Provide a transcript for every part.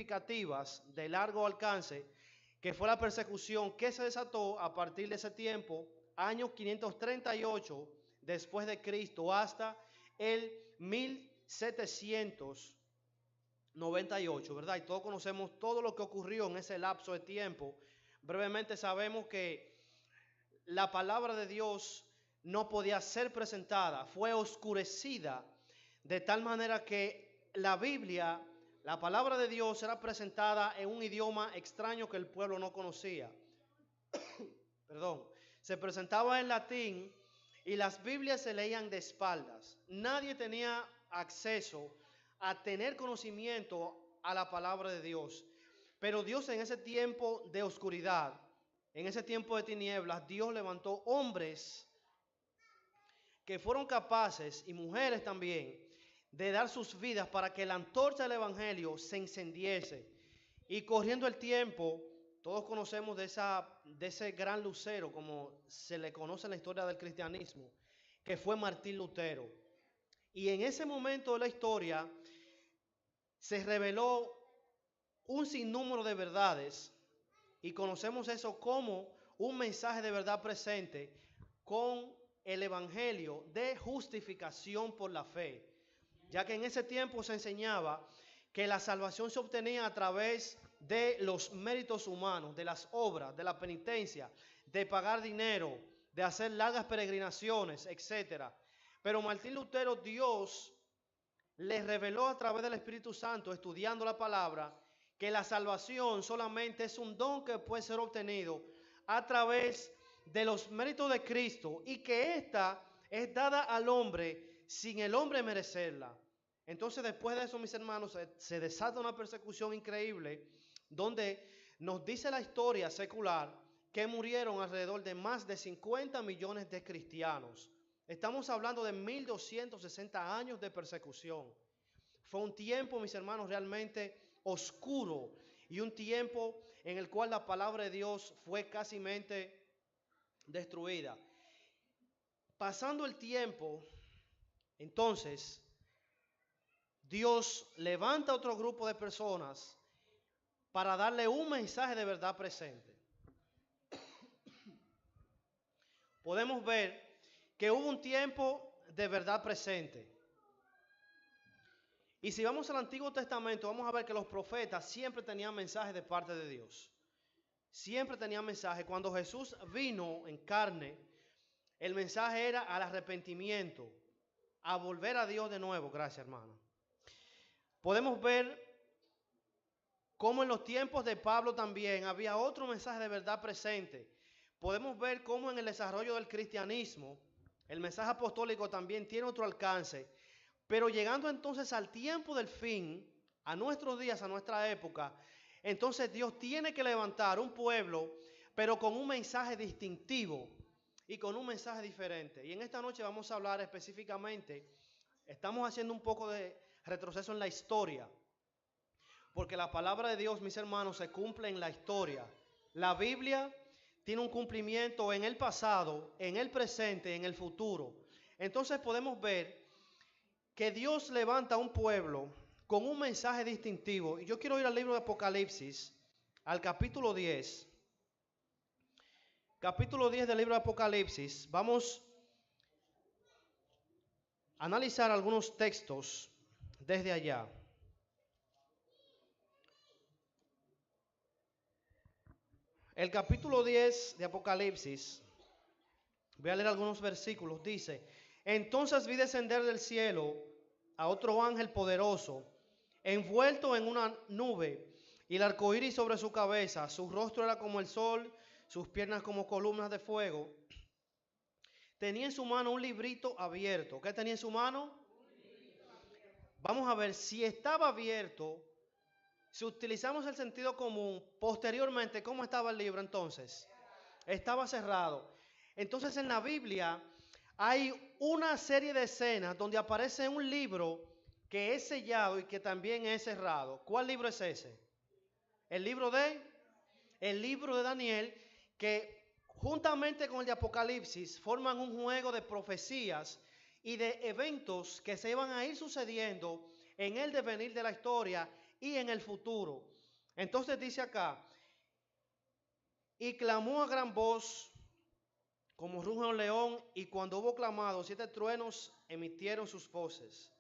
significativas de largo alcance, que fue la persecución que se desató a partir de ese tiempo, año 538 después de Cristo, hasta el 1798, ¿verdad? Y todos conocemos todo lo que ocurrió en ese lapso de tiempo. Brevemente sabemos que la palabra de Dios no podía ser presentada, fue oscurecida de tal manera que la Biblia, la palabra de Dios, era presentada en un idioma extraño que el pueblo no conocía. Perdón, se presentaba en latín y las Biblias se leían de espaldas. Nadie tenía acceso a tener conocimiento a la palabra de Dios. Pero Dios, en ese tiempo de oscuridad, en ese tiempo de tinieblas, Dios levantó hombres que fueron capaces, y mujeres también, de dar sus vidas para que la antorcha del evangelio se encendiese. Y corriendo el tiempo, todos conocemos de ese gran lucero, como se le conoce en la historia del cristianismo, que fue Martín Lutero. Y en ese momento de la historia se reveló un sinnúmero de verdades, y conocemos eso como un mensaje de verdad presente con el evangelio de justificación por la fe, ya que en ese tiempo se enseñaba que la salvación se obtenía a través de los méritos humanos, de las obras, de la penitencia, de pagar dinero, de hacer largas peregrinaciones, etc. Pero Martín Lutero, Dios le reveló a través del Espíritu Santo, estudiando la palabra, que la salvación solamente es un don que puede ser obtenido a través de los méritos de Cristo, y que ésta es dada al hombre sin el hombre merecerla. Entonces, después de eso, mis hermanos, se desata una persecución increíble, donde nos dice la historia secular que murieron alrededor de más de 50 millones de cristianos. Estamos hablando de 1260 años de persecución. Fue un tiempo, mis hermanos, realmente oscuro, y un tiempo en el cual la palabra de Dios fue casi destruida. Pasando el tiempo, entonces, Dios levanta otro grupo de personas para darle un mensaje de verdad presente. Podemos ver que hubo un tiempo de verdad presente. Y si vamos al Antiguo Testamento, vamos a ver que los profetas siempre tenían mensajes de parte de Dios. Siempre tenían mensajes. Cuando Jesús vino en carne, el mensaje era al arrepentimiento, a volver a Dios de nuevo. Gracias, hermano. Podemos ver cómo en los tiempos de Pablo también había otro mensaje de verdad presente. Podemos ver cómo en el desarrollo del cristianismo el mensaje apostólico también tiene otro alcance. Pero llegando entonces al tiempo del fin, a nuestros días, a nuestra época, entonces Dios tiene que levantar un pueblo, pero con un mensaje distintivo y con un mensaje diferente. Y en esta noche vamos a hablar específicamente, estamos haciendo un poco de retroceso en la historia, porque la palabra de Dios, mis hermanos, se cumple en la historia. La Biblia tiene un cumplimiento en el pasado, en el presente, en el futuro. Entonces podemos ver que Dios levanta un pueblo con un mensaje distintivo. Y yo quiero ir al libro de Apocalipsis, al capítulo 10. Capítulo 10 del libro de Apocalipsis. Vamos a analizar algunos textos desde allá. El capítulo 10 de Apocalipsis, voy a leer algunos versículos, dice: entonces vi descender del cielo a otro ángel poderoso, envuelto en una nube, y el arco iris sobre su cabeza. Su rostro era como el sol, sus piernas como columnas de fuego. Tenía en su mano un librito abierto. ¿Qué tenía en su mano? Vamos a ver si estaba abierto. Si utilizamos el sentido común, posteriormente, ¿cómo estaba el libro entonces? Estaba cerrado. Entonces en la Biblia hay una serie de escenas donde aparece un libro que es sellado y que también es cerrado. ¿Cuál libro es ese? El libro de Daniel, que juntamente con el de Apocalipsis forman un juego de profecías y de eventos que se iban a ir sucediendo en el devenir de la historia, y en el futuro. Entonces dice acá, y clamó a gran voz como ruge un león, y cuando hubo clamado, 7 truenos emitieron sus voces.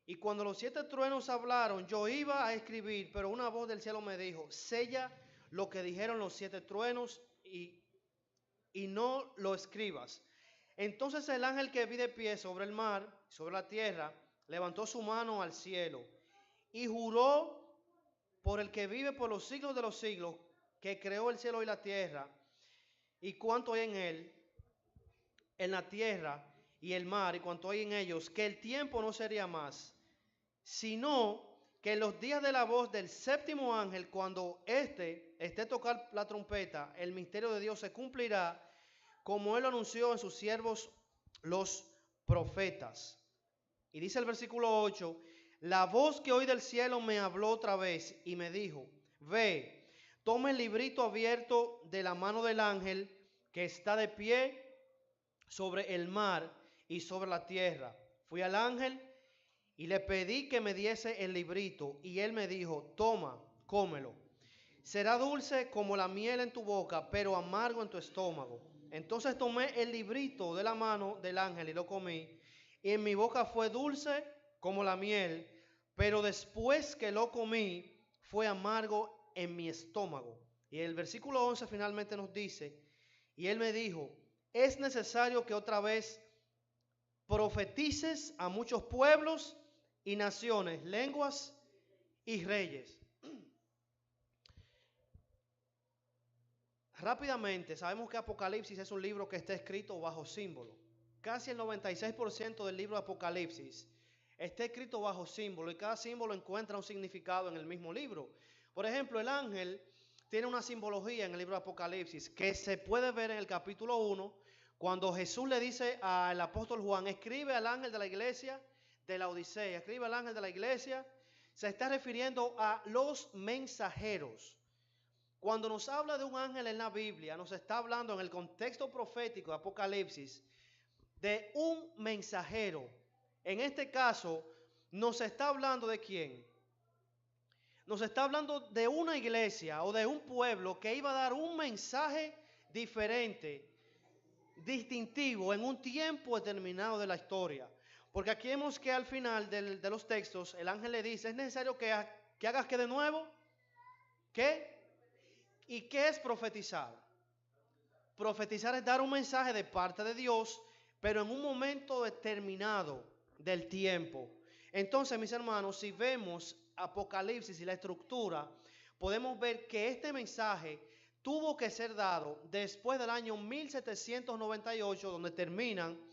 Y cuando los 7 truenos hablaron, yo iba a escribir, pero una voz del cielo me dijo, sella lo que dijeron los 7 truenos y no lo escribas. Entonces el ángel que vi de pie sobre el mar, sobre la tierra, levantó su mano al cielo y juró por el que vive por los siglos de los siglos, que creó el cielo y la tierra, y cuanto hay en él, en la tierra y el mar, y cuanto hay en ellos, que el tiempo no sería más, sino que en los días de la voz del séptimo ángel, cuando éste esté tocar la trompeta, el misterio de Dios se cumplirá, como él lo anunció en sus siervos los profetas. Y dice el versículo 8, la voz que oí del cielo me habló otra vez y me dijo, ve, toma el librito abierto de la mano del ángel que está de pie sobre el mar y sobre la tierra. Fui al ángel y le pedí que me diese el librito, y él me dijo, toma, cómelo. Será dulce como la miel en tu boca, pero amargo en tu estómago. Entonces tomé el librito de la mano del ángel y lo comí, y en mi boca fue dulce como la miel, pero después que lo comí, fue amargo en mi estómago. Y el versículo 11 finalmente nos dice, y él me dijo, es necesario que otra vez profetices a muchos pueblos y naciones, lenguas y reyes. Rápidamente, sabemos que Apocalipsis es un libro que está escrito bajo símbolo. Casi el 96% del libro de Apocalipsis está escrito bajo símbolo, y cada símbolo encuentra un significado en el mismo libro. Por ejemplo, el ángel tiene una simbología en el libro de Apocalipsis que se puede ver en el capítulo 1, cuando Jesús le dice al apóstol Juan, escribe al ángel de la iglesia de la Odisea, escribe al ángel de la iglesia. Se está refiriendo a los mensajeros. Cuando nos habla de un ángel en la Biblia, nos está hablando en el contexto profético de Apocalipsis de un mensajero. En este caso, nos está hablando de quién. Nos está hablando de una iglesia o de un pueblo que iba a dar un mensaje diferente, distintivo, en un tiempo determinado de la historia. Porque aquí vemos que al final de los textos, el ángel le dice, es necesario que hagas que de nuevo, ¿qué? ¿Y qué es profetizar? Profetizar es dar un mensaje de parte de Dios, pero en un momento determinado del tiempo. Entonces, mis hermanos, si vemos Apocalipsis y la estructura, podemos ver que este mensaje tuvo que ser dado después del año 1798, donde terminan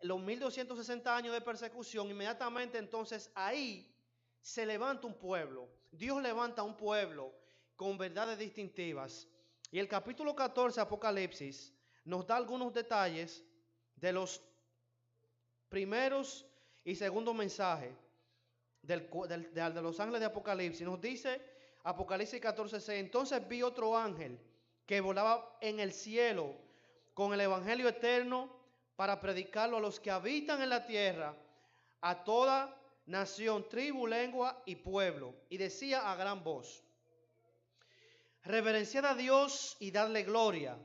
los 1260 años de persecución. Inmediatamente entonces ahí se levanta un pueblo. Dios levanta un pueblo con verdades distintivas. Y el capítulo 14 de Apocalipsis nos da algunos detalles de los primeros y segundos mensajes de los ángeles de Apocalipsis. Nos dice Apocalipsis 14:6, entonces vi otro ángel que volaba en el cielo con el evangelio eterno para predicarlo a los que habitan en la tierra, a toda nación, tribu, lengua y pueblo. Y decía a gran voz, reverenciad a Dios y dadle gloria,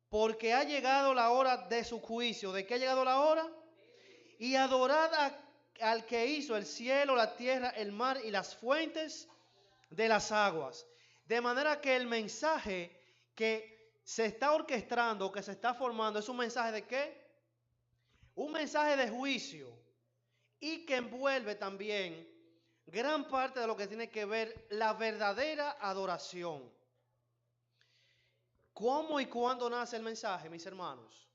porque ha llegado la hora de su juicio. ¿De qué ha llegado la hora? Y adorad al que hizo el cielo, la tierra, el mar y las fuentes de las aguas. De manera que el mensaje que se está orquestando, que se está formando, es un mensaje de ¿qué? Un mensaje de juicio, y que envuelve también gran parte de lo que tiene que ver la verdadera adoración. ¿Cómo y cuándo nace el mensaje, mis hermanos?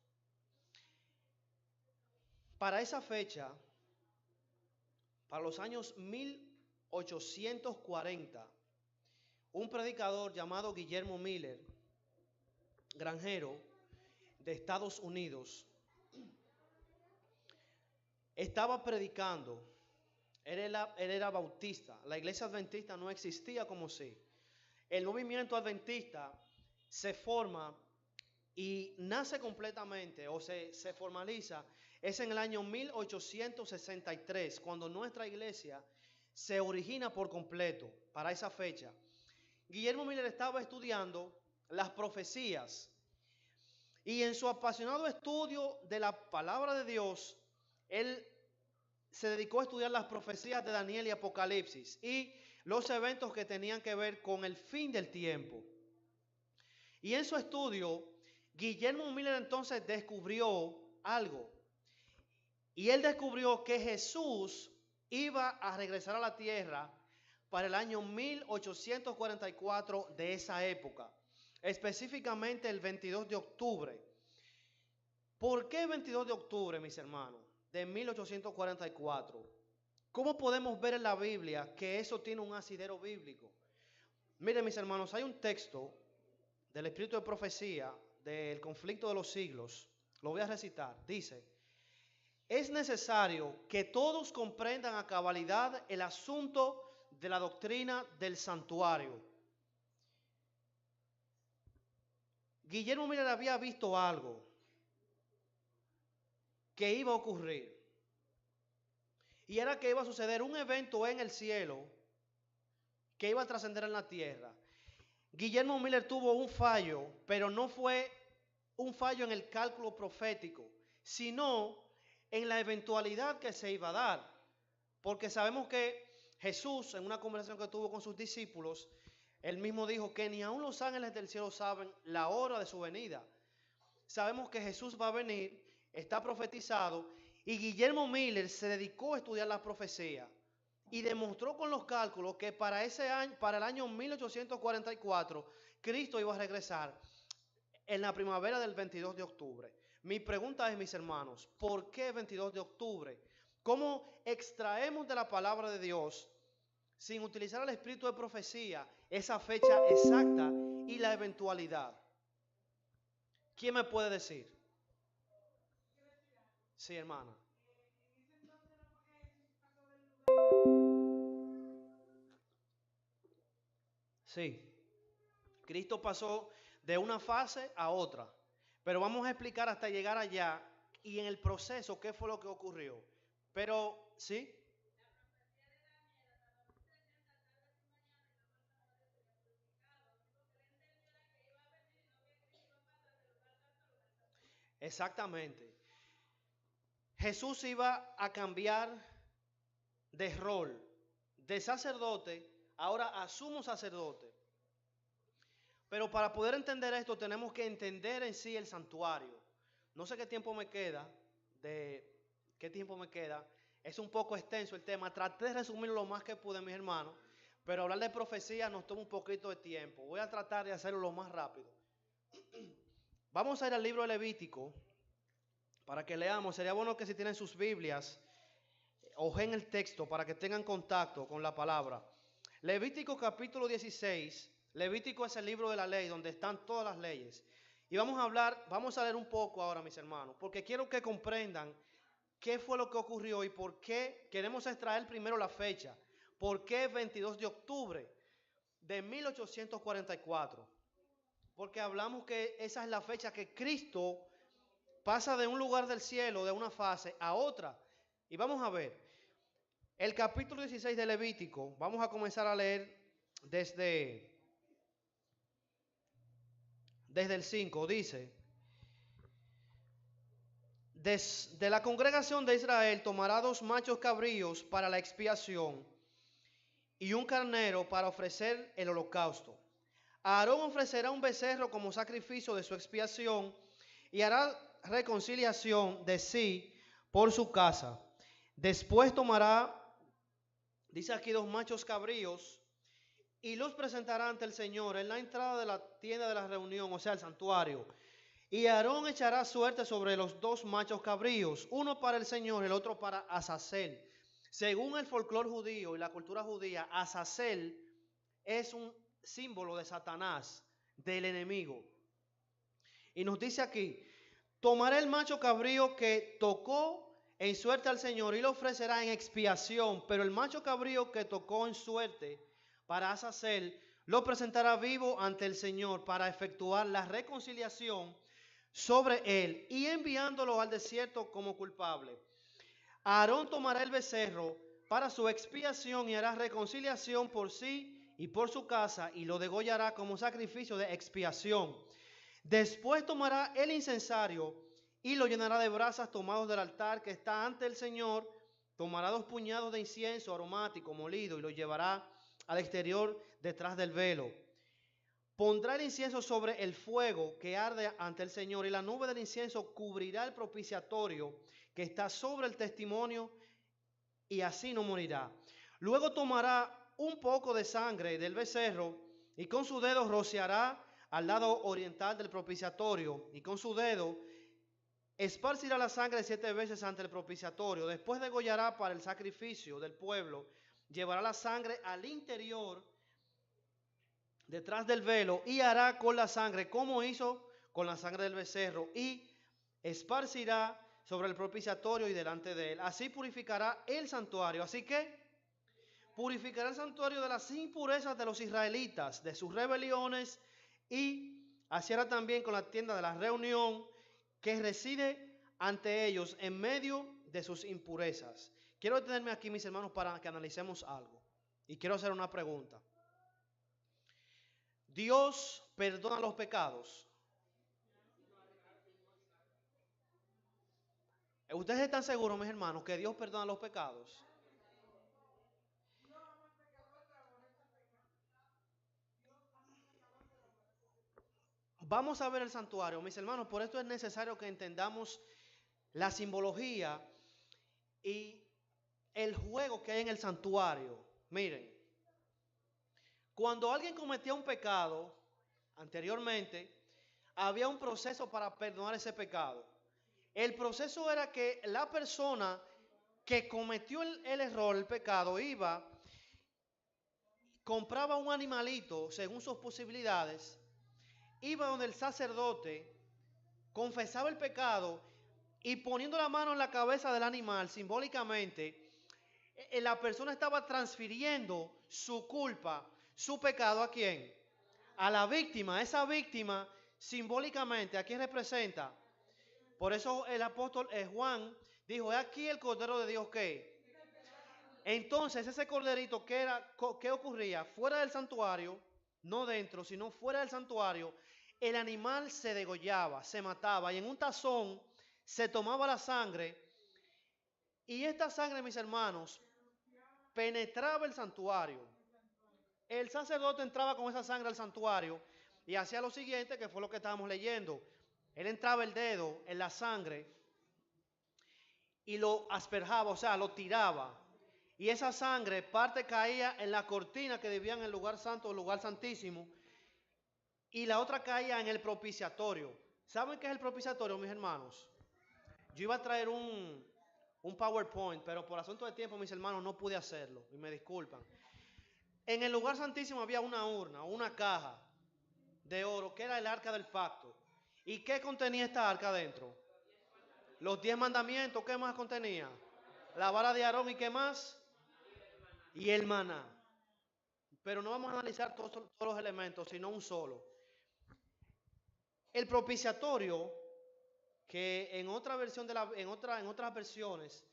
Para esa fecha, para los años 1840, un predicador llamado Guillermo Miller, granjero de Estados Unidos, estaba predicando. Él era bautista. La iglesia adventista no existía como sí. El movimiento adventista se forma y nace completamente, o se formaliza, es en el año 1863, cuando nuestra iglesia se origina por completo para esa fecha. Guillermo Miller estaba estudiando las profecías y en su apasionado estudio de la palabra de Dios, él se dedicó a estudiar las profecías de Daniel y Apocalipsis y los eventos que tenían que ver con el fin del tiempo. Y en su estudio, Guillermo Miller entonces descubrió algo. Y él descubrió que Jesús iba a regresar a la tierra para el año 1844 de esa época, específicamente el 22 de octubre. ¿Por qué 22 de octubre, mis hermanos, de 1844? ¿Cómo podemos ver en la Biblia que eso tiene un asidero bíblico? Miren, mis hermanos, hay un texto del Espíritu de Profecía del conflicto de los siglos. Lo voy a recitar. Dice: es necesario que todos comprendan a cabalidad el asunto de la doctrina del santuario. Guillermo Miller había visto algo que iba a ocurrir. Y era que iba a suceder un evento en el cielo que iba a trascender en la tierra. Guillermo Miller tuvo un fallo, pero no fue un fallo en el cálculo profético, sino en la eventualidad que se iba a dar. Porque sabemos que Jesús, en una conversación que tuvo con sus discípulos, él mismo dijo que ni aun los ángeles del cielo saben la hora de su venida. Sabemos que Jesús va a venir, está profetizado, y Guillermo Miller se dedicó a estudiar la profecía y demostró con los cálculos que para ese año, para el año 1844, Cristo iba a regresar en la primavera del 22 de octubre. Mi pregunta es, mis hermanos, ¿por qué 22 de octubre? ¿Cómo extraemos de la palabra de Dios, sin utilizar el espíritu de profecía, esa fecha exacta y la eventualidad? ¿Quién me puede decir? Sí, hermana. Sí. Cristo pasó de una fase a otra. Pero vamos a explicar hasta llegar allá y en el proceso qué fue lo que ocurrió. Pero, ¿sí? Exactamente. Jesús iba a cambiar de rol, de sacerdote, ahora a sumo sacerdote. Pero para poder entender esto tenemos que entender en sí el santuario. No sé qué tiempo me queda, qué tiempo me queda. Es un poco extenso el tema. Traté de resumirlo lo más que pude, mis hermanos, pero hablar de profecía nos toma un poquito de tiempo. Voy a tratar de hacerlo lo más rápido. Vamos a ir al libro de Levítico para que leamos. Sería bueno que si tienen sus Biblias, ojen el texto para que tengan contacto con la palabra. Levítico capítulo 16. Levítico es el libro de la ley donde están todas las leyes. Y vamos a leer un poco ahora, mis hermanos, porque quiero que comprendan qué fue lo que ocurrió y por qué queremos extraer primero la fecha. ¿Por qué 22 de octubre de 1844? Porque hablamos que esa es la fecha que Cristo pasa de un lugar del cielo, de una fase, a otra. Y vamos a ver, el capítulo 16 de Levítico, vamos a comenzar a leer desde el 5, dice: de la congregación de Israel tomará 2 machos cabríos para la expiación y un carnero para ofrecer el holocausto. Aarón ofrecerá un becerro como sacrificio de su expiación y hará reconciliación de sí por su casa. Después tomará, dice aquí, 2 machos cabríos y los presentará ante el Señor en la entrada de la tienda de la reunión, o sea, el santuario. Y Aarón echará suerte sobre los 2 machos cabríos, uno para el Señor, el otro para Azazel. Según el folclore judío y la cultura judía, Azazel es un símbolo de Satanás, del enemigo. Y nos dice aquí: tomará el macho cabrío que tocó en suerte al Señor y lo ofrecerá en expiación, pero el macho cabrío que tocó en suerte para Azazel lo presentará vivo ante el Señor para efectuar la reconciliación sobre él y enviándolo al desierto como culpable. Aarón tomará el becerro, para su expiación y hará reconciliación por sí y por su casa y lo degollará como sacrificio de expiación. Después tomará el incensario y lo llenará de brasas tomados del altar que está ante el Señor. Tomará 2 puñados de incienso aromático molido y lo llevará al exterior detrás del velo. Pondrá el incienso sobre el fuego que arde ante el Señor y la nube del incienso cubrirá el propiciatorio que está sobre el testimonio y así no morirá. Luego tomará un poco de sangre del becerro y con su dedo rociará al lado oriental del propiciatorio y con su dedo esparcirá la sangre 7 veces ante el propiciatorio. Después degollará para el sacrificio del pueblo. Llevará la sangre al interior detrás del velo y hará con la sangre como hizo con la sangre del becerro y esparcirá sobre el propiciatorio y delante de él. Así purificará el santuario. Así que purificará el santuario de las impurezas de los israelitas, de sus rebeliones, y así hará también con la tienda de la reunión que reside ante ellos en medio de sus impurezas. Quiero detenerme aquí, mis hermanos, para que analicemos algo. Y quiero hacer una pregunta. ¿Dios perdona los pecados? ¿Ustedes están seguros, mis hermanos, que Dios perdona los pecados? Vamos a ver el santuario, mis hermanos. Por esto es necesario que entendamos la simbología y el juego que hay en el santuario. Miren, cuando alguien cometía un pecado anteriormente, había un proceso para perdonar ese pecado. El proceso era que la persona que cometió el error, el pecado, iba, compraba un animalito según sus posibilidades, iba donde el sacerdote, confesaba el pecado y poniendo la mano en la cabeza del animal, simbólicamente, la persona estaba transfiriendo su culpa, su pecado, ¿a quién? A la víctima. Esa víctima, simbólicamente, ¿a quién representa? Por eso el apóstol Juan dijo, ¿es aquí el Cordero de Dios qué? Entonces ese corderito, ¿qué ocurría? Fuera del santuario, no dentro, sino fuera del santuario, el animal se degollaba, se mataba y en un tazón se tomaba la sangre y esta sangre, mis hermanos, penetraba el santuario. El sacerdote entraba con esa sangre al santuario y hacía lo siguiente, que fue lo que estábamos leyendo. Él entraba el dedo en la sangre y lo asperjaba, o sea, lo tiraba. Y esa sangre, parte caía en la cortina que debía en el lugar santo, el lugar santísimo, y la otra caía en el propiciatorio. ¿Saben qué es el propiciatorio, mis hermanos? Yo iba a traer un PowerPoint, pero por asunto de tiempo, mis hermanos, no pude hacerlo, y me disculpan. En el lugar santísimo había una urna, una caja de oro, que era el arca del pacto. ¿Y qué contenía esta arca dentro? Los 10 mandamientos. ¿Qué más contenía? La vara de Aarón. ¿Y qué más? Y el maná. Pero no vamos a analizar todos los elementos, sino un solo. El propiciatorio, que en otra versión en otras versiones,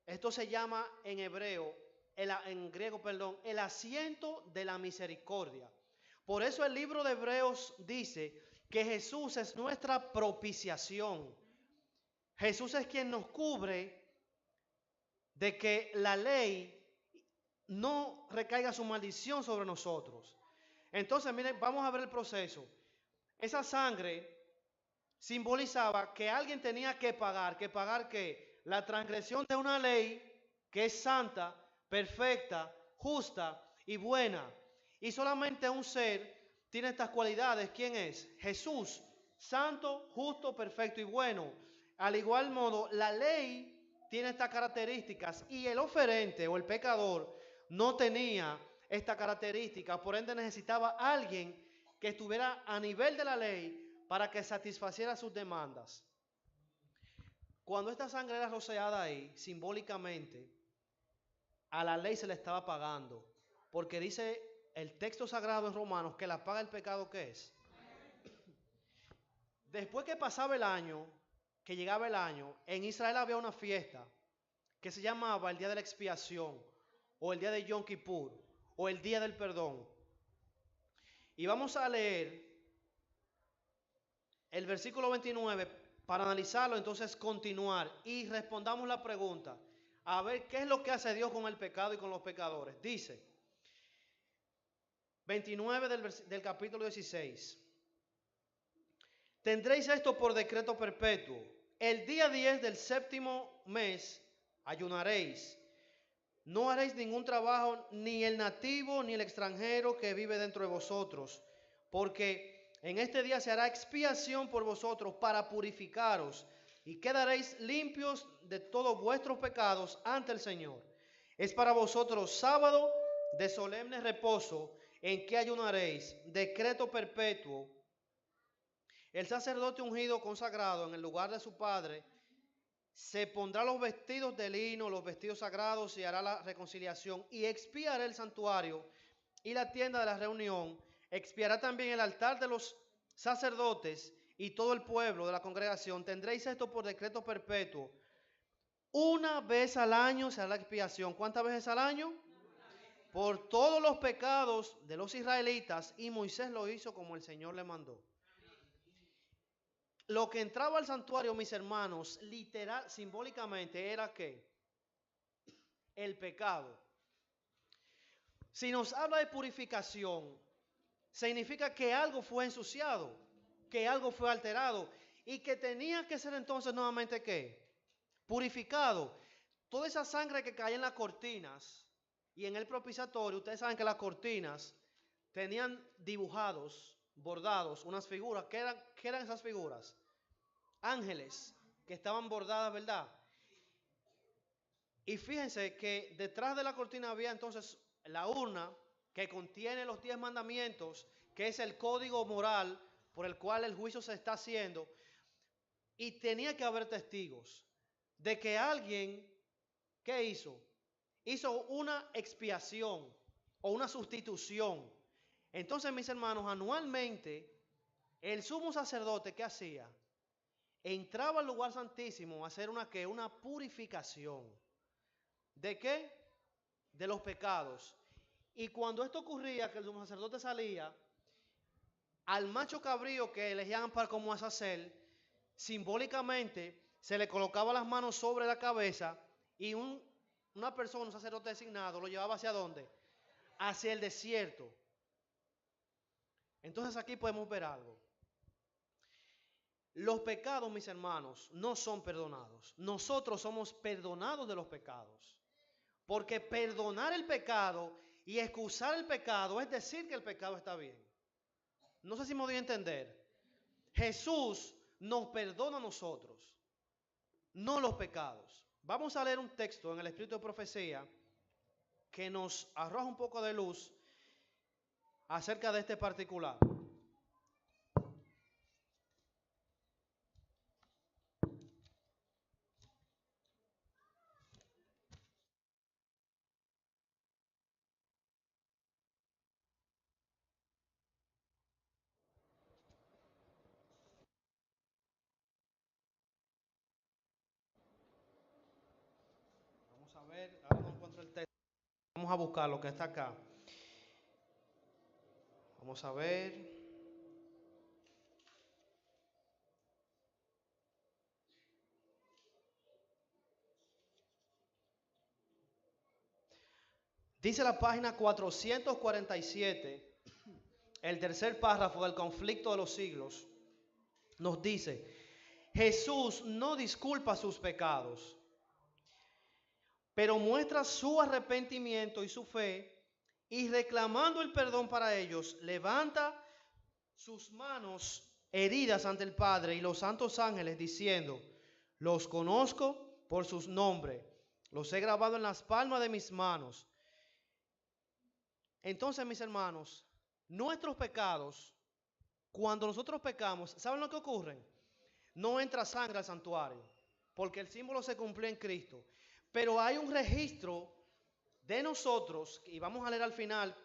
esto se llama en hebreo, en griego, perdón, el asiento de la misericordia. Por eso el libro de Hebreos dice que Jesús es nuestra propiciación. Jesús es quien nos cubre de que la ley no recaiga su maldición sobre nosotros. Entonces, miren, vamos a ver el proceso. Esa sangre simbolizaba que alguien tenía que pagar ¿qué? La transgresión de una ley que es santa, perfecta, justa y buena. Y solamente un ser tiene estas cualidades. ¿Quién es? Jesús, santo, justo, perfecto y bueno. Al igual modo, la ley tiene estas características y el oferente o el pecador no tenía esta característica. Por ende necesitaba alguien que estuviera a nivel de la ley para que satisfaciera sus demandas. Cuando esta sangre era rociada ahí, simbólicamente, a la ley se le estaba pagando. Porque dice el texto sagrado en Romanos que la paga del pecado, ¿qué es? Después que pasaba el año, que llegaba el año, en Israel había una fiesta que se llamaba el día de la expiación, o el día de Yom Kippur, o el día del perdón. Y vamos a leer el versículo 29 para analizarlo, entonces continuar y respondamos la pregunta, a ver qué es lo que hace Dios con el pecado y con los pecadores. Dice, 29 del capítulo 16. Tendréis esto por decreto perpetuo. El día 10 del séptimo mes ayunaréis. No haréis ningún trabajo, ni el nativo ni el extranjero que vive dentro de vosotros, porque en este día se hará expiación por vosotros para purificaros, y quedaréis limpios de todos vuestros pecados ante el Señor. Es para vosotros sábado de solemne reposo, en que ayunaréis, decreto perpetuo. El sacerdote ungido consagrado en el lugar de su padre se pondrá los vestidos de lino, los vestidos sagrados, y hará la reconciliación y expiará el santuario y la tienda de la reunión. Expiará también el altar de los sacerdotes y todo el pueblo de la congregación. Tendréis esto por decreto perpetuo. Una vez al año será la expiación. ¿Cuántas veces al año? Por todos los pecados de los israelitas, y Moisés lo hizo como el Señor le mandó. Lo que entraba al santuario, mis hermanos, literal, simbólicamente, era que el pecado. Si nos habla de purificación, significa que algo fue ensuciado, que algo fue alterado, y que tenía que ser entonces nuevamente ¿qué? Purificado. Toda esa sangre que caía en las cortinas y en el propiciatorio, ustedes saben que las cortinas tenían dibujados, bordados, unas figuras. ¿Qué eran esas figuras? Ángeles que estaban bordadas, ¿verdad? Y fíjense que detrás de la cortina había entonces la urna que contiene los 10 mandamientos, que es el código moral por el cual el juicio se está haciendo. Y tenía que haber testigos de que alguien, ¿qué hizo? Hizo una expiación o una sustitución. Entonces, mis hermanos, anualmente el sumo sacerdote, ¿qué hacía? Entraba al lugar santísimo a hacer una purificación. ¿De qué? De los pecados. Y cuando esto ocurría, que el sumo sacerdote salía, al macho cabrío que elegían para como hacer, simbólicamente se le colocaba las manos sobre la cabeza, y una persona, un sacerdote designado, lo llevaba ¿hacia dónde? Hacia el desierto. Entonces aquí podemos ver algo. Los pecados, mis hermanos, no son perdonados. Nosotros somos perdonados de los pecados. Porque perdonar el pecado y excusar el pecado es decir que el pecado está bien. No sé si me doy a entender. Jesús nos perdona a nosotros, no los pecados. Vamos a leer un texto en el Espíritu de Profecía que nos arroja un poco de luz acerca de este particular. Vamos a ver, ahora no encuentro el texto. Vamos a buscar lo que está acá. Vamos a ver. Dice la página 447, el tercer párrafo del conflicto de los siglos, nos dice: Jesús no disculpa sus pecados, pero muestra su arrepentimiento y su fe, y reclamando el perdón para ellos, levanta sus manos heridas ante el Padre y los santos ángeles, diciendo: los conozco por sus nombres, los he grabado en las palmas de mis manos. Entonces, mis hermanos, nuestros pecados, cuando nosotros pecamos, ¿saben lo que ocurre? No entra sangre al santuario, porque el símbolo se cumplió en Cristo. Pero hay un registro de nosotros, y vamos a leer al final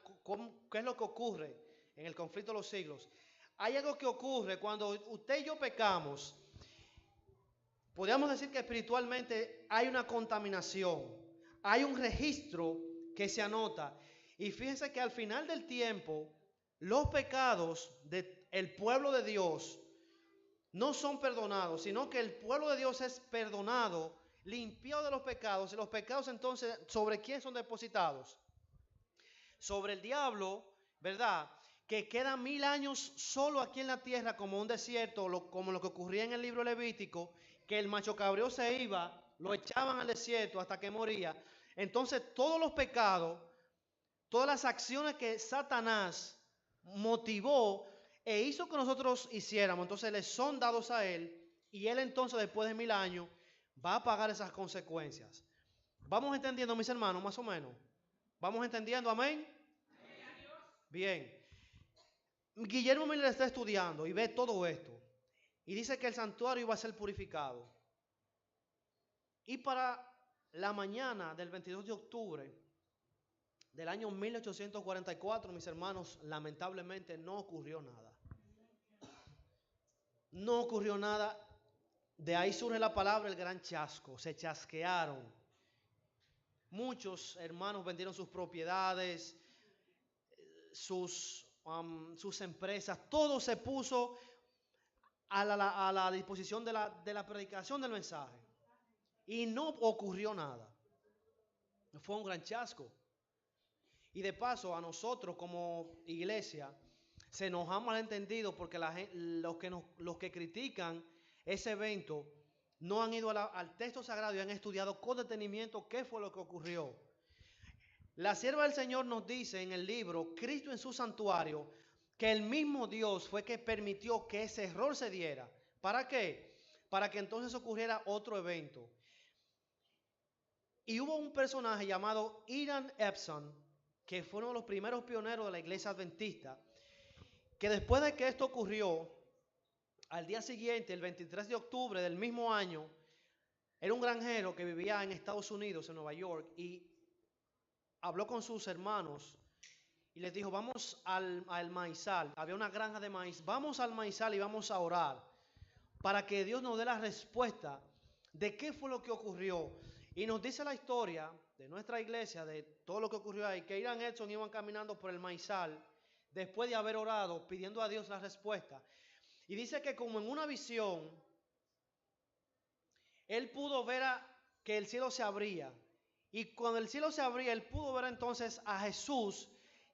qué es lo que ocurre en el conflicto de los siglos. Hay algo que ocurre cuando usted y yo pecamos. podríamos decir que espiritualmente hay una contaminación, hay un registro que se anota. Y fíjense que al final del tiempo, los pecados del pueblo de Dios no son perdonados, sino que el pueblo de Dios es perdonado, limpiado de los pecados. Y los pecados entonces, ¿sobre quién son depositados? Sobre el diablo, ¿verdad? Que queda 1000 años solo aquí en la tierra como un desierto, como lo que ocurría en el libro Levítico, que el macho cabrío se iba, lo echaban al desierto hasta que moría. Entonces todos los pecados, todas las acciones que Satanás motivó e hizo que nosotros hiciéramos, entonces le son dados a él, y él entonces después de 1000 años va a pagar esas consecuencias. ¿Vamos entendiendo, mis hermanos, más o menos? ¿Vamos entendiendo? ¿Amén? Bien. Guillermo Miller está estudiando y ve todo esto, y dice que el santuario iba a ser purificado. Y para la mañana del 22 de octubre del año 1844, mis hermanos, lamentablemente no ocurrió nada. No ocurrió nada. De ahí surge la palabra el gran chasco. Se chasquearon. Muchos hermanos vendieron sus propiedades, sus empresas. Todo se puso a la disposición de la predicación del mensaje. Y no ocurrió nada. Fue un gran chasco. Y de paso, a nosotros como iglesia, se nos ha malentendido porque los que critican ese evento no han ido al texto sagrado y han estudiado con detenimiento qué fue lo que ocurrió. La sierva del Señor nos dice en el libro Cristo en su santuario que el mismo Dios fue que permitió que ese error se diera. ¿Para qué? Para que entonces ocurriera otro evento. Y hubo un personaje llamado Ian Epson, que fue uno de los primeros pioneros de la iglesia adventista, que después de que esto ocurrió, al día siguiente, el 23 de octubre del mismo año, era un granjero que vivía en Estados Unidos, en Nueva York, y habló con sus hermanos y les dijo, vamos al maizal. Había una granja de maíz. Vamos al maizal y vamos a orar para que Dios nos dé la respuesta de qué fue lo que ocurrió. Y nos dice la historia de nuestra iglesia, de todo lo que ocurrió ahí, que Ian Edson iban caminando por el maizal después de haber orado, pidiendo a Dios la respuesta. Y dice que como en una visión, él pudo ver que el cielo se abría. Y cuando el cielo se abría, él pudo ver entonces a Jesús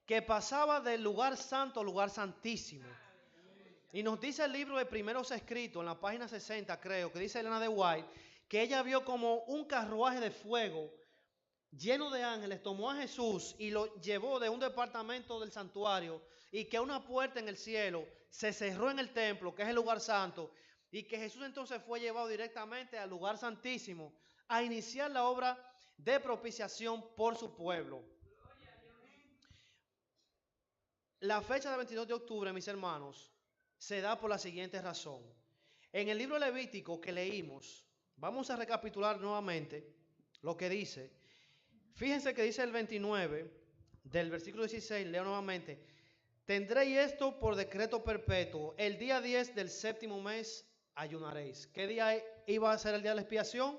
que pasaba del lugar santo al lugar santísimo. Y nos dice el libro de Primeros Escritos, en la página 60 creo, que dice Elena de White, que ella vio como un carruaje de fuego lleno de ángeles, tomó a Jesús y lo llevó de un departamento del santuario, y que una puerta en el cielo se cerró en el templo, que es el lugar santo, y que Jesús entonces fue llevado directamente al lugar santísimo a iniciar la obra de propiciación por su pueblo. La fecha del 22 de octubre, mis hermanos, se da por la siguiente razón. En el libro Levítico que leímos, vamos a recapitular nuevamente lo que dice. Fíjense que dice el 29 del versículo 16, leo nuevamente. Tendréis esto por decreto perpetuo. El día 10 del séptimo mes ayunaréis. ¿Qué día iba a ser el día de la expiación?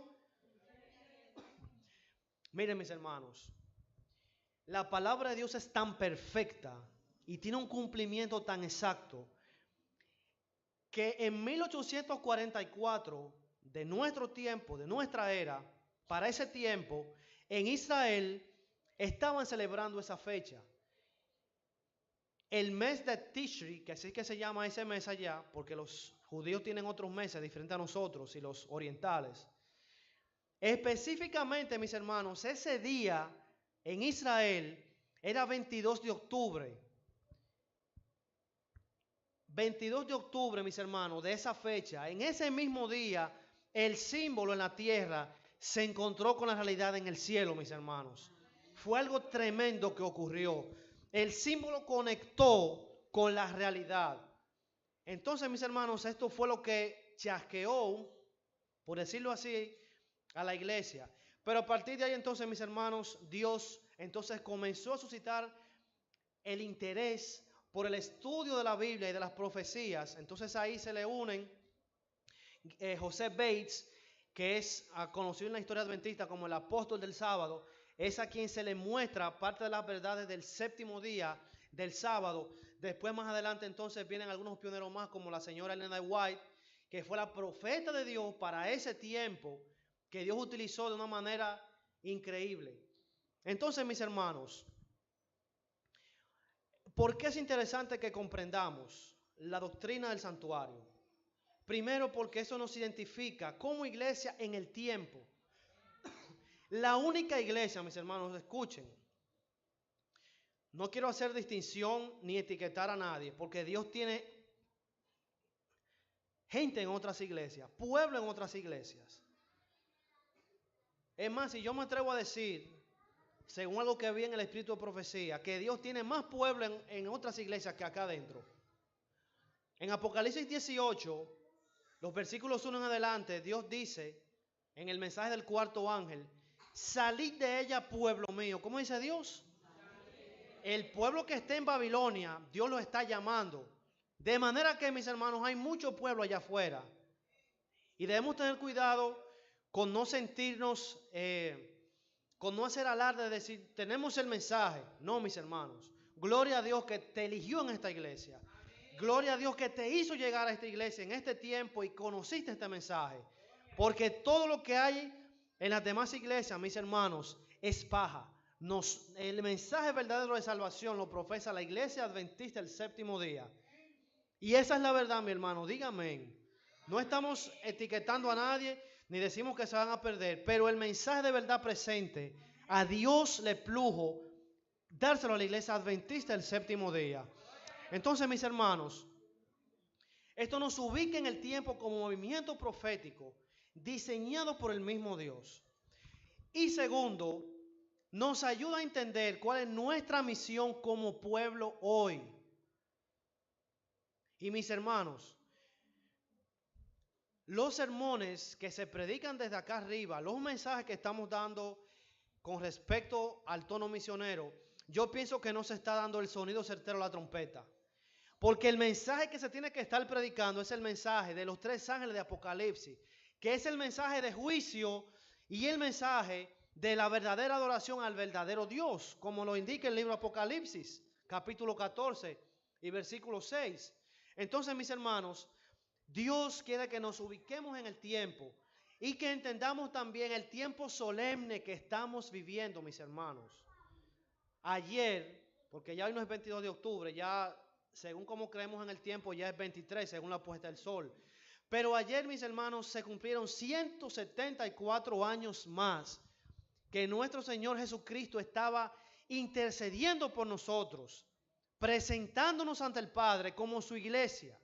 Miren, mis hermanos, la palabra de Dios es tan perfecta y tiene un cumplimiento tan exacto que en 1844 de nuestro tiempo, de nuestra era, para ese tiempo, en Israel estaban celebrando esa fecha. El mes de Tishri, que así es que se llama ese mes allá, porque los judíos tienen otros meses diferentes a nosotros y los orientales. Específicamente, mis hermanos, ese día en Israel era 22 de octubre. 22 de octubre, mis hermanos, de esa fecha, en ese mismo día, el símbolo en la tierra se encontró con la realidad en el cielo, mis hermanos. Fue algo tremendo que ocurrió. El símbolo conectó con la realidad. Entonces, mis hermanos, esto fue lo que chasqueó, por decirlo así, a la iglesia. Pero a partir de ahí, entonces, mis hermanos, Dios entonces comenzó a suscitar el interés por el estudio de la Biblia y de las profecías. Entonces ahí se le unen José Bates que es conocido en la historia adventista como el apóstol del sábado, es a quien se le muestra parte de las verdades del séptimo día del sábado. Después, más adelante, entonces vienen algunos pioneros más, como la señora Elena White, que fue la profeta de Dios para ese tiempo, que Dios utilizó de una manera increíble. Entonces, mis hermanos, ¿por qué es interesante que comprendamos la doctrina del santuario? Primero, porque eso nos identifica como iglesia en el tiempo. La única iglesia, mis hermanos, escuchen. No quiero hacer distinción ni etiquetar a nadie, porque Dios tiene gente en otras iglesias, pueblo en otras iglesias. Es más, si yo me atrevo a decir, según algo que vi en el espíritu de profecía, que Dios tiene más pueblo en otras iglesias que acá adentro. En Apocalipsis 18, los versículos 1 en adelante, Dios dice, en el mensaje del cuarto ángel, salid de ella, pueblo mío. ¿Cómo dice Dios? El pueblo que esté en Babilonia, Dios lo está llamando. De manera que, mis hermanos, hay mucho pueblo allá afuera. Y debemos tener cuidado con no sentirnos, con no hacer alarde de decir, tenemos el mensaje. No, mis hermanos. Gloria a Dios que te eligió en esta iglesia. Gloria a Dios que te hizo llegar a esta iglesia en este tiempo y conociste este mensaje. Porque todo lo que hay en las demás iglesias, mis hermanos, es paja. El mensaje verdadero de salvación lo profesa la iglesia adventista el séptimo día. Y esa es la verdad, mi hermano. Dígame. No estamos etiquetando a nadie ni decimos que se van a perder. Pero el mensaje de verdad presente, a Dios le plujo dárselo a la iglesia adventista el séptimo día. Entonces, mis hermanos, esto nos ubica en el tiempo como movimiento profético diseñado por el mismo Dios. Y segundo, nos ayuda a entender cuál es nuestra misión como pueblo hoy. Y mis hermanos, los sermones que se predican desde acá arriba, los mensajes que estamos dando con respecto al tono misionero, yo pienso que no se está dando el sonido certero a la trompeta. Porque el mensaje que se tiene que estar predicando es el mensaje de los tres ángeles de Apocalipsis, que es el mensaje de juicio y el mensaje de la verdadera adoración al verdadero Dios, como lo indica el libro Apocalipsis, capítulo 14 y versículo 6. Entonces, mis hermanos, Dios quiere que nos ubiquemos en el tiempo y que entendamos también el tiempo solemne que estamos viviendo, mis hermanos. Ayer, porque ya hoy no es 22 de octubre, ya según como creemos en el tiempo, ya es 23, según la puesta del sol. Pero ayer, mis hermanos, se cumplieron 174 años más que nuestro Señor Jesucristo estaba intercediendo por nosotros, presentándonos ante el Padre como su iglesia.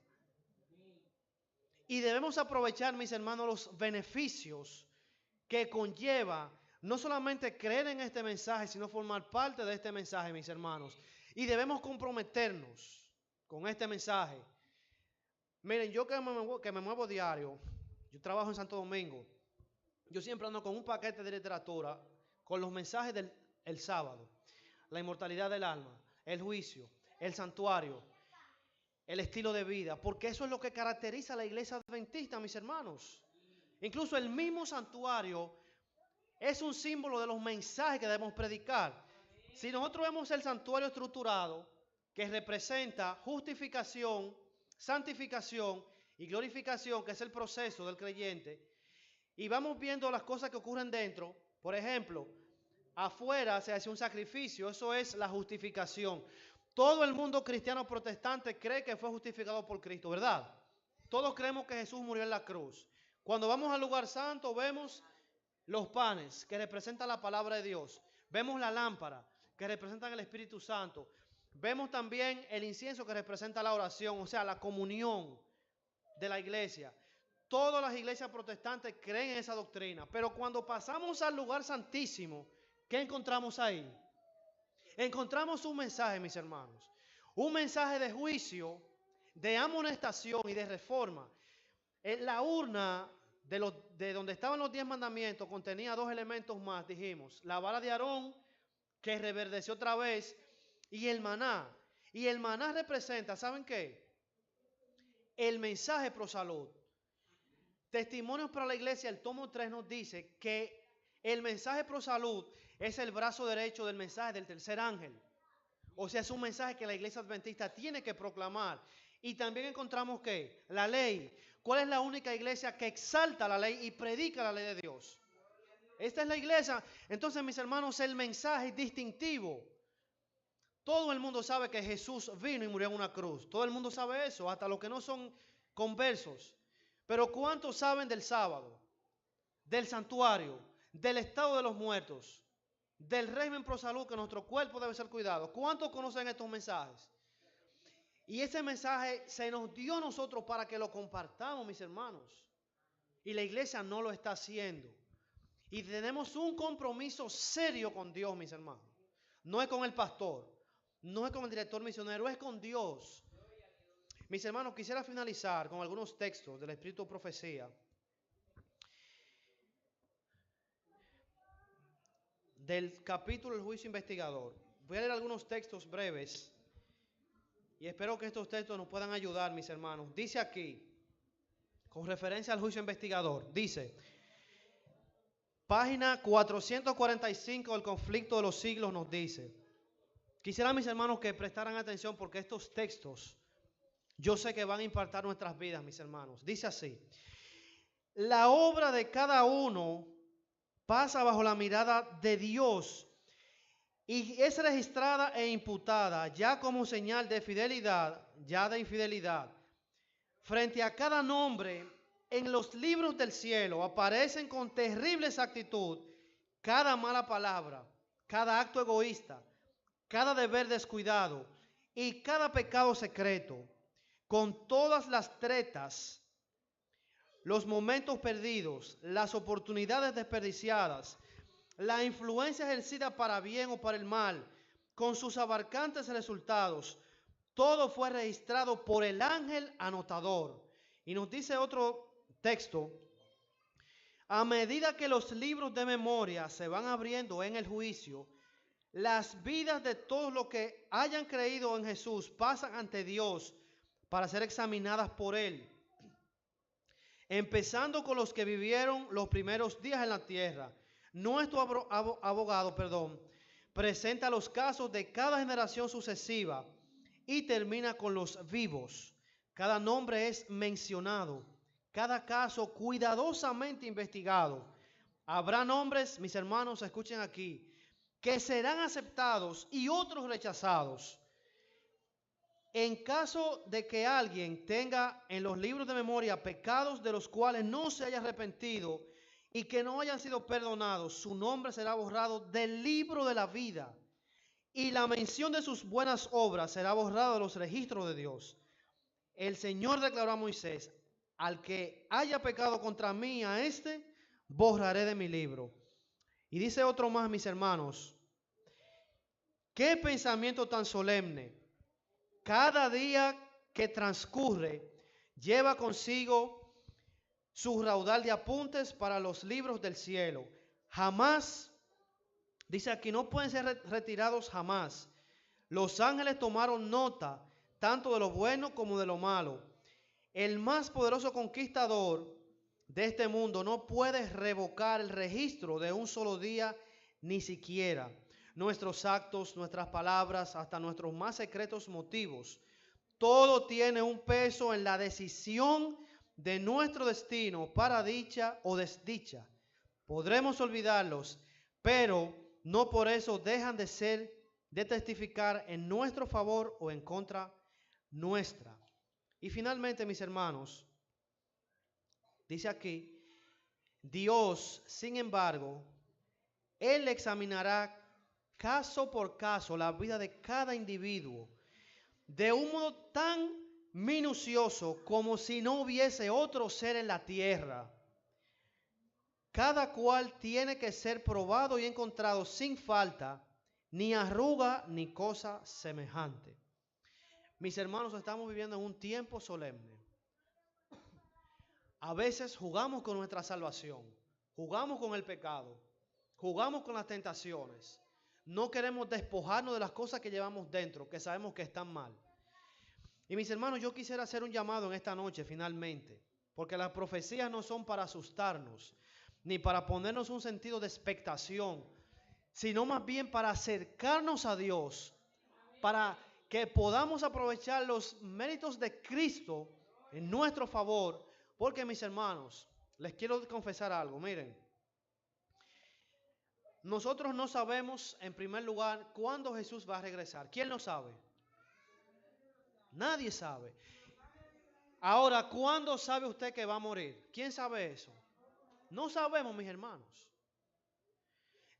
Y debemos aprovechar, mis hermanos, los beneficios que conlleva no solamente creer en este mensaje, sino formar parte de este mensaje, mis hermanos. Y debemos comprometernos con este mensaje. Miren, yo que me muevo diario, yo trabajo en Santo Domingo, yo siempre ando con un paquete de literatura con los mensajes del sábado, la inmortalidad del alma, el juicio, el santuario, el estilo de vida, porque eso es lo que caracteriza a la iglesia adventista, mis hermanos. Incluso el mismo santuario es un símbolo de los mensajes que debemos predicar. Si nosotros vemos el santuario estructurado, que representa justificación, santificación y glorificación, que es el proceso del creyente, y vamos viendo las cosas que ocurren dentro, por ejemplo, afuera se hace un sacrificio, eso es la justificación. Todo el mundo cristiano protestante cree que fue justificado por Cristo, ¿verdad? Todos creemos que Jesús murió en la cruz. Cuando vamos al lugar santo vemos los panes que representan la palabra de Dios. Vemos la lámpara que representan el Espíritu Santo. Vemos también el incienso que representa la oración, o sea, la comunión de la iglesia. Todas las iglesias protestantes creen en esa doctrina. Pero cuando pasamos al lugar santísimo, ¿qué encontramos ahí? Encontramos un mensaje, mis hermanos. Un mensaje de juicio, de amonestación y de reforma. En la urna de donde estaban los 10 mandamientos contenía dos elementos más, dijimos. La vara de Aarón, que reverdeció otra vez, y el maná. Y el maná representa, ¿saben qué? El mensaje pro salud. Testimonios para la Iglesia, el tomo 3 nos dice que el mensaje pro salud es el brazo derecho del mensaje del tercer ángel. O sea, es un mensaje que la Iglesia Adventista tiene que proclamar. Y también encontramos que la ley. ¿Cuál es la única iglesia que exalta la ley y predica la ley de Dios? Esta es la iglesia. Entonces, mis hermanos, el mensaje es distintivo. Todo el mundo sabe que Jesús vino y murió en una cruz. Todo el mundo sabe eso, hasta los que no son conversos. Pero ¿cuántos saben del sábado, del santuario, del estado de los muertos, del régimen pro salud, que nuestro cuerpo debe ser cuidado? ¿Cuántos conocen estos mensajes? Y ese mensaje se nos dio a nosotros para que lo compartamos, mis hermanos. Y la iglesia no lo está haciendo. Y tenemos un compromiso serio con Dios, mis hermanos. No es con el pastor, no es con el director misionero, es con Dios. Mis hermanos, quisiera finalizar con algunos textos del Espíritu de Profecía. Del capítulo del juicio investigador. Voy a leer algunos textos breves. Y espero que estos textos nos puedan ayudar, mis hermanos. Dice aquí, con referencia al juicio investigador, dice, página 445 del conflicto de los siglos nos dice. Quisiera, mis hermanos, que prestaran atención porque estos textos yo sé que van a impactar nuestras vidas, mis hermanos. Dice así, la obra de cada uno pasa bajo la mirada de Dios y es registrada e imputada ya como señal de fidelidad, ya de infidelidad. Frente a cada nombre en los libros del cielo aparecen con terrible exactitud cada mala palabra, cada acto egoísta, cada deber descuidado y cada pecado secreto, con todas las tretas, los momentos perdidos, las oportunidades desperdiciadas, la influencia ejercida para bien o para el mal, con sus abarcantes resultados, todo fue registrado por el ángel anotador. Y nos dice otro texto, a medida que los libros de memoria se van abriendo en el juicio, las vidas de todos los que hayan creído en Jesús pasan ante Dios para ser examinadas por Él. Empezando con los que vivieron los primeros días en la tierra. Nuestro abogado, presenta los casos de cada generación sucesiva y termina con los vivos. Cada nombre es mencionado, cada caso cuidadosamente investigado. Habrá nombres, mis hermanos, escuchen aquí, que serán aceptados y otros rechazados. En caso de que alguien tenga en los libros de memoria pecados de los cuales no se haya arrepentido y que no hayan sido perdonados, su nombre será borrado del libro de la vida y la mención de sus buenas obras será borrada de los registros de Dios. El Señor declaró a Moisés, al que haya pecado contra mí, a este borraré de mi libro. Y dice otro más, mis hermanos, qué pensamiento tan solemne. Cada día que transcurre lleva consigo su raudal de apuntes para los libros del cielo. Jamás, dice aquí, no pueden ser retirados jamás. Los ángeles tomaron nota tanto de lo bueno como de lo malo. El más poderoso conquistador de este mundo no puede revocar el registro de un solo día, ni siquiera nuestros actos, nuestras palabras, hasta nuestros más secretos motivos. Todo tiene un peso en la decisión de nuestro destino para dicha o desdicha. Podremos olvidarlos, pero no por eso dejan de testificar en nuestro favor o en contra nuestra. Y finalmente, mis hermanos, dice aquí, Dios, sin embargo, Él examinará caso por caso la vida de cada individuo de un modo tan minucioso como si no hubiese otro ser en la tierra. Cada cual tiene que ser probado y encontrado sin falta, ni arruga ni cosa semejante. Mis hermanos, estamos viviendo en un tiempo solemne. A veces jugamos con nuestra salvación, jugamos con el pecado, jugamos con las tentaciones. No queremos despojarnos de las cosas que llevamos dentro, que sabemos que están mal. Y mis hermanos, yo quisiera hacer un llamado en esta noche finalmente, Porque las profecías no son para asustarnos, ni para ponernos un sentido de expectación, sino más bien para acercarnos a Dios, para que podamos aprovechar los méritos de Cristo en nuestro favor. Porque, mis hermanos, les quiero confesar algo, miren. Nosotros no sabemos, en primer lugar, cuándo Jesús va a regresar. ¿Quién lo sabe? Nadie sabe. Ahora, ¿cuándo sabe usted que va a morir? ¿Quién sabe eso? No sabemos, mis hermanos.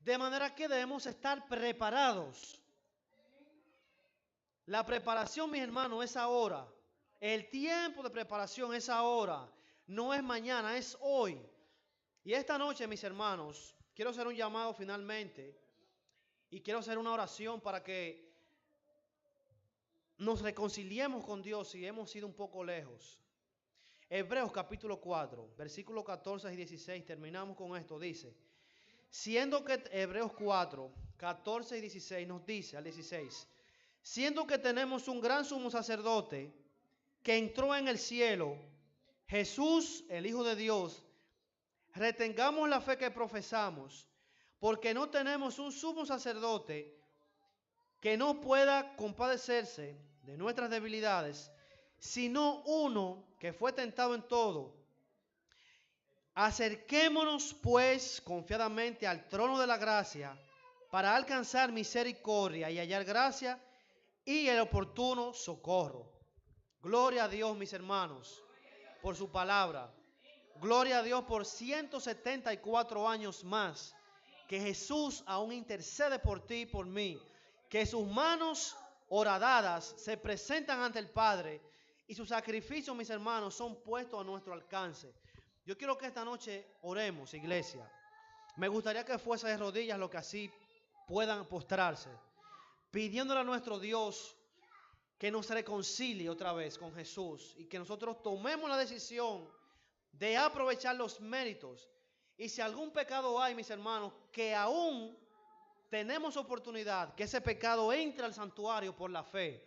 De manera que debemos estar preparados. La preparación, mis hermanos, es ahora. El tiempo de preparación es ahora. No es mañana, es hoy. Y esta noche, mis hermanos, quiero hacer un llamado finalmente. Y quiero hacer una oración para que nos reconciliemos con Dios si hemos ido un poco lejos. Hebreos capítulo 4, versículos 14 y 16, terminamos con esto, dice, siendo que Hebreos 4, 14 y 16 nos dice, al 16, siendo que tenemos un gran sumo sacerdote que entró en el cielo, Jesús, el Hijo de Dios, retengamos la fe que profesamos, porque no tenemos un sumo sacerdote que no pueda compadecerse de nuestras debilidades, sino uno que fue tentado en todo. Acerquémonos pues confiadamente al trono de la gracia para alcanzar misericordia y hallar gracia y el oportuno socorro. Gloria a Dios, mis hermanos, por su palabra. Gloria a Dios por 174 años más, que Jesús aún intercede por ti y por mí, que sus manos horadadas se presentan ante el Padre y sus sacrificios, mis hermanos, son puestos a nuestro alcance. Yo quiero que esta noche oremos, iglesia. Me gustaría que fuese de rodillas los que así puedan postrarse, pidiéndole a nuestro Dios que nos reconcilie otra vez con Jesús y que nosotros tomemos la decisión de aprovechar los méritos. Y si algún pecado hay, mis hermanos, que aún tenemos oportunidad, que ese pecado entre al santuario por la fe,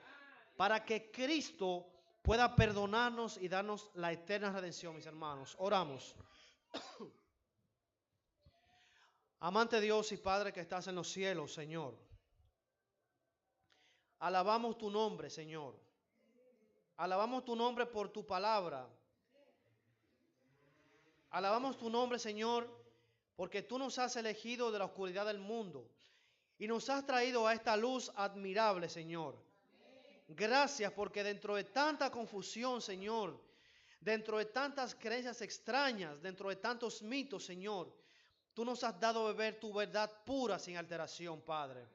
para que Cristo pueda perdonarnos y darnos la eterna redención, mis hermanos. Oramos. Amante Dios y Padre que estás en los cielos, Señor, alabamos tu nombre, Señor. Alabamos tu nombre por tu palabra. Alabamos tu nombre, Señor, porque tú nos has elegido de la oscuridad del mundo y nos has traído a esta luz admirable, Señor. Gracias porque dentro de tanta confusión, Señor, dentro de tantas creencias extrañas, dentro de tantos mitos, Señor, tú nos has dado a beber tu verdad pura sin alteración, Padre.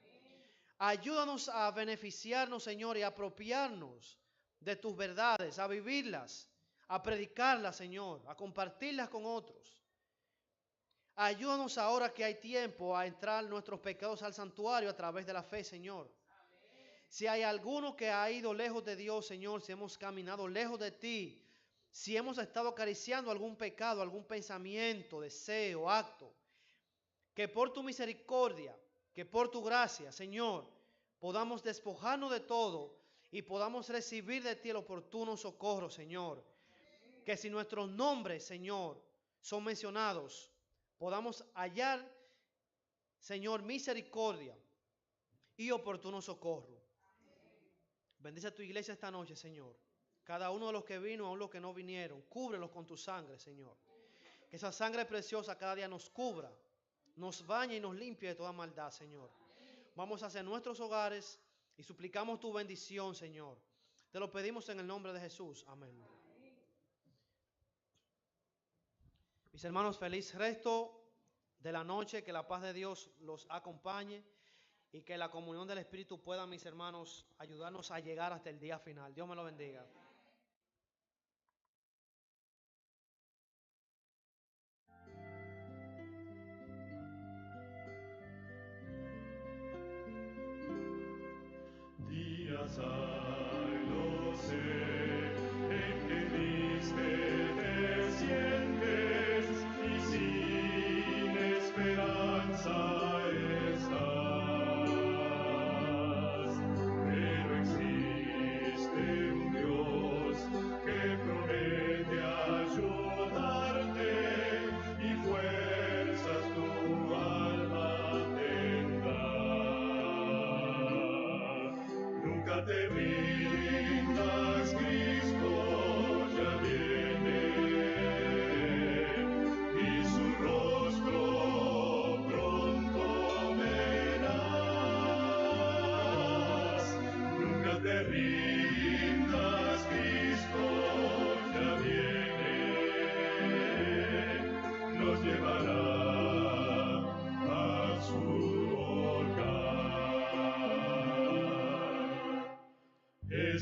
Ayúdanos a beneficiarnos, Señor, y a apropiarnos de tus verdades, a vivirlas, a predicarlas, Señor, a compartirlas con otros. Ayúdanos ahora que hay tiempo a entrar nuestros pecados al santuario a través de la fe, Señor. Si hay alguno que ha ido lejos de Dios, Señor, si hemos caminado lejos de ti, si hemos estado acariciando algún pecado, algún pensamiento, deseo, acto, que por tu misericordia, que por tu gracia, Señor, podamos despojarnos de todo y podamos recibir de ti el oportuno socorro, Señor. Que si nuestros nombres, Señor, son mencionados, podamos hallar, Señor, misericordia y oportuno socorro. Bendice a tu iglesia esta noche, Señor. Cada uno de los que vino, aun los que no vinieron, cúbrelos con tu sangre, Señor. Que esa sangre preciosa cada día nos cubra, nos bañe y nos limpie de toda maldad, Señor. Vamos hacia nuestros hogares y suplicamos tu bendición, Señor. Te lo pedimos en el nombre de Jesús. Amén. Mis hermanos, feliz resto de la noche. Que la paz de Dios los acompañe y que la comunión del Espíritu pueda, mis hermanos, ayudarnos a llegar hasta el día final. Dios me lo bendiga. Días hay, lo sé, en que triste te sientes y sin esperanza estás. Pero existe un Dios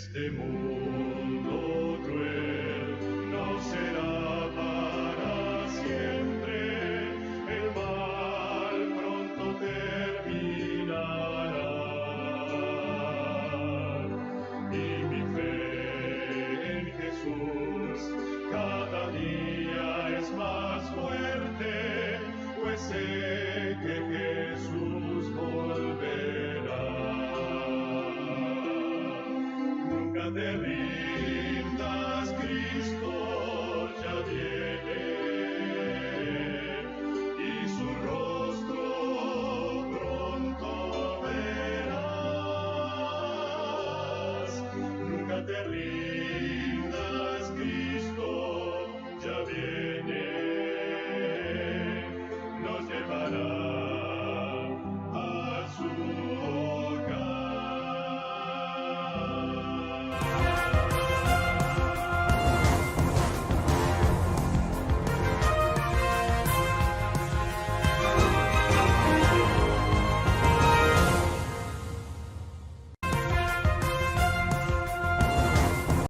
Este mundo cruel no será para siempre, el mal pronto terminará. Y mi fe en Jesús cada día es más fuerte, pues sé que Jesús volverá. Nunca te rindas, Cristo ya viene, y su rostro pronto verás. Nunca te rindas.